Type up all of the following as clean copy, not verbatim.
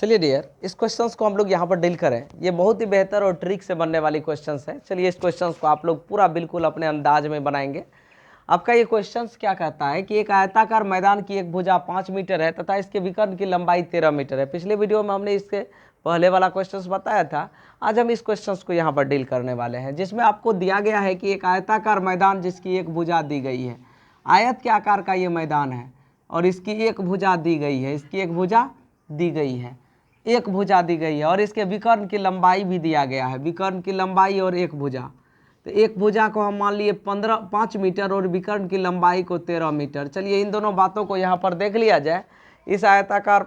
चलिए डियर, इस क्वेश्चंस को हम लोग यहाँ पर डील करें। ये बहुत ही बेहतर और ट्रिक से बनने वाली क्वेश्चंस है। चलिए इस क्वेश्चंस को आप लोग पूरा बिल्कुल अपने अंदाज में बनाएंगे। आपका ये क्वेश्चंस क्या कहता है कि एक आयताकार मैदान की एक भुजा 5 मीटर है तथा इसके विकर्ण की लंबाई 13 मीटर है। पिछले वीडियो में हमने इसके पहले वाला क्वेश्चंस बताया था। आज हम इस क्वेश्चंस को यहाँ पर डील करने वाले हैं, जिसमें आपको दिया गया है कि एक आयताकार मैदान जिसकी एक भुजा दी गई है। आयत के आकार का ये मैदान है और इसकी एक भुजा दी गई है, इसकी एक भुजा दी गई है, एक भुजा दी गई है और इसके विकर्ण की लंबाई भी दिया गया है, विकर्ण की लंबाई और एक भुजा। तो एक भुजा को हम मान लिए 5 मीटर और विकर्ण की लंबाई को 13 मीटर। चलिए इन दोनों बातों को यहाँ पर देख लिया जाए। इस आयताकार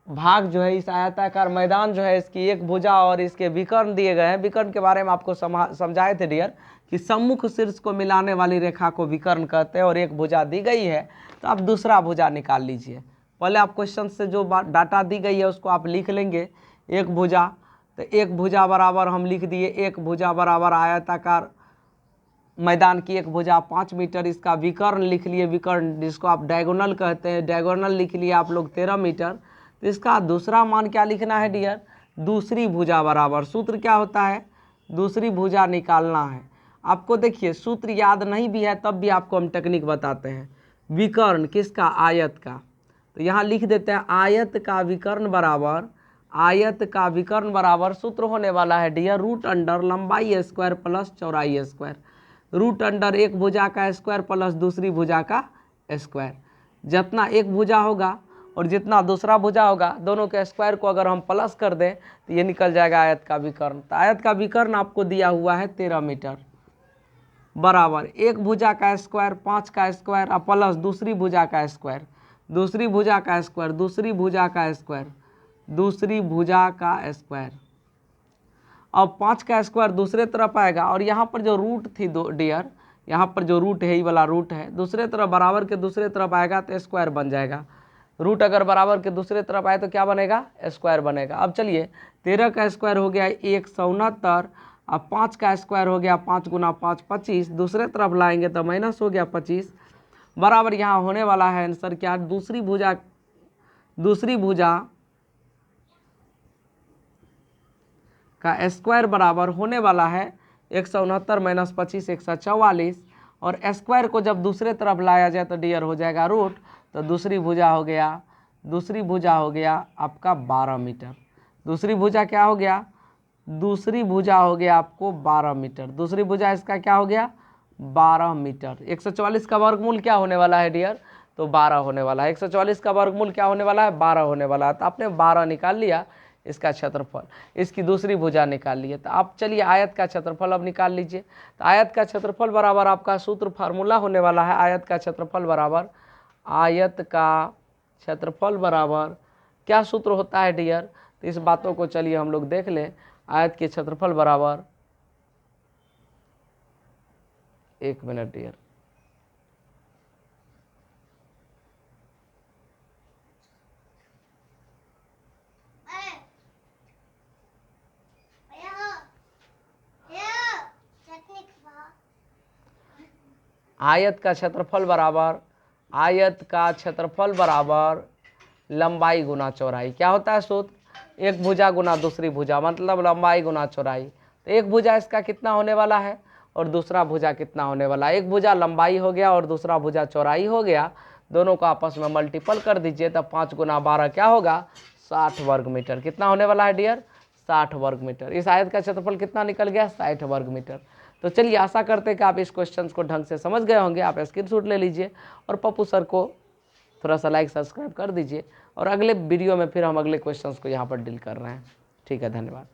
भाग जो है, इस आयताकार मैदान जो है, इसकी एक भुजा और इसके विकर्ण दिए गए हैं। विकर्ण के बारे में आपको समझाए थे डियर कि सम्मुख शीर्ष को मिलाने वाली रेखा को विकर्ण कहते हैं और एक भुजा दी गई है। तो आप दूसरा भुजा निकाल लीजिए। पहले आप क्वेश्चन से जो डाटा दी गई है उसको आप लिख लेंगे। एक भुजा, तो एक भुजा बराबर हम लिख दिए, एक भुजा बराबर आयताकार मैदान की एक भुजा 5 मीटर, इसका विकर्ण लिख लिए, विकर्ण जिसको आप डायगोनल कहते हैं, डायगोनल लिख लिए आप लोग 13 मीटर। तो इसका दूसरा मान क्या लिखना है डियर? दूसरी भुजा बराबर, सूत्र क्या होता है? दूसरी भुजा निकालना है आपको। देखिए सूत्र याद नहीं भी है तब भी आपको हम टेक्निक बताते हैं। विकर्ण किसका? आयत का। तो यहाँ लिख देते हैं आयत का विकर्ण बराबर, आयत का विकर्ण बराबर सूत्र होने वाला है डियर रूट अंडर लंबाई स्क्वायर प्लस चौड़ाई स्क्वायर। रूट अंडर एक भुजा का स्क्वायर प्लस दूसरी भुजा का स्क्वायर। जितना एक भुजा होगा और जितना दूसरा भुजा होगा, दोनों के स्क्वायर को अगर हम प्लस कर दें तो ये निकल जाएगा आयत का विकर्ण। तो आयत का विकर्ण आपको दिया हुआ है 13 मीटर बराबर एक भुजा का स्क्वायर 5 का स्क्वायर और प्लस दूसरी भुजा का स्क्वायर, दूसरी भुजा का स्क्वायर, दूसरी भुजा का स्क्वायर, दूसरी भुजा का स्क्वायर। अब 5 का स्क्वायर दूसरे तरफ आएगा और यहाँ पर जो रूट थी दो डियर, यहाँ पर जो रूट है ये वाला रूट है, दूसरे तरफ बराबर के दूसरे तरफ आएगा तो स्क्वायर बन जाएगा। रूट अगर बराबर के दूसरे तरफ आए तो क्या बनेगा? स्क्वायर बनेगा। अब चलिए 13 का स्क्वायर हो गया 169, अब 5 का स्क्वायर हो गया 5 गुना 5 25, दूसरे तरफ लाएंगे तो माइनस हो गया 25 बराबर। यहाँ होने वाला है आंसर क्या? दूसरी भुजा का स्क्वायर बराबर होने वाला है 169 माइनस 25 144 और स्क्वायर को जब दूसरे तरफ लाया जाए तो डियर हो जाएगा रूट। तो दूसरी भुजा हो गया आपका 12 मीटर। दूसरी भुजा क्या हो गया? दूसरी भुजा हो गया आपको 12 मीटर। दूसरी भुजा इसका क्या हो गया? 12 मीटर। 144 का वर्गमूल क्या होने वाला है डियर? तो 12 होने वाला है। 144 का वर्गमूल क्या होने वाला है? 12 होने वाला है। तो आपने 12 निकाल लिया इसका क्षेत्रफल, इसकी दूसरी भुजा निकाल लिए। तो आप चलिए आयत का क्षेत्रफल अब निकाल लीजिए। तो आयत का क्षेत्रफल बराबर आपका सूत्र फार्मूला होने वाला है आयत का क्षेत्रफल बराबर, आयत का क्षेत्रफल बराबर क्या सूत्र होता है डियर? तो इस बातों को चलिए हम लोग देख लें। आयत के क्षेत्रफल बराबर, एक मिनट डियर, आयत का क्षेत्रफल बराबर, आयत का क्षेत्रफल बराबर लंबाई गुना चौड़ाई। क्या होता है सूत्र? एक भुजा गुना दूसरी भुजा, मतलब लंबाई गुना चौड़ाई। तो एक भुजा इसका कितना होने वाला है और दूसरा भुजा कितना होने वाला है? एक भुजा लंबाई हो गया और दूसरा भुजा चौड़ाई हो गया, दोनों को आपस में मल्टीपल कर दीजिए। तब 5 गुना 12 क्या होगा? 60 वर्ग मीटर। कितना होने वाला है डियर? 60 वर्ग मीटर। इस आयत का क्षेत्रफल कितना निकल गया? 60 वर्ग मीटर। तो चलिए आशा करते हैं कि आप इस क्वेश्चन को ढंग से समझ गए होंगे। आप स्क्रीनशॉट ले लीजिए और पप्पू सर को थोड़ा सा लाइक सब्सक्राइब कर दीजिए और अगले वीडियो में फिर हम अगले क्वेश्चंस को यहाँ पर डील कर रहे हैं। ठीक है, धन्यवाद।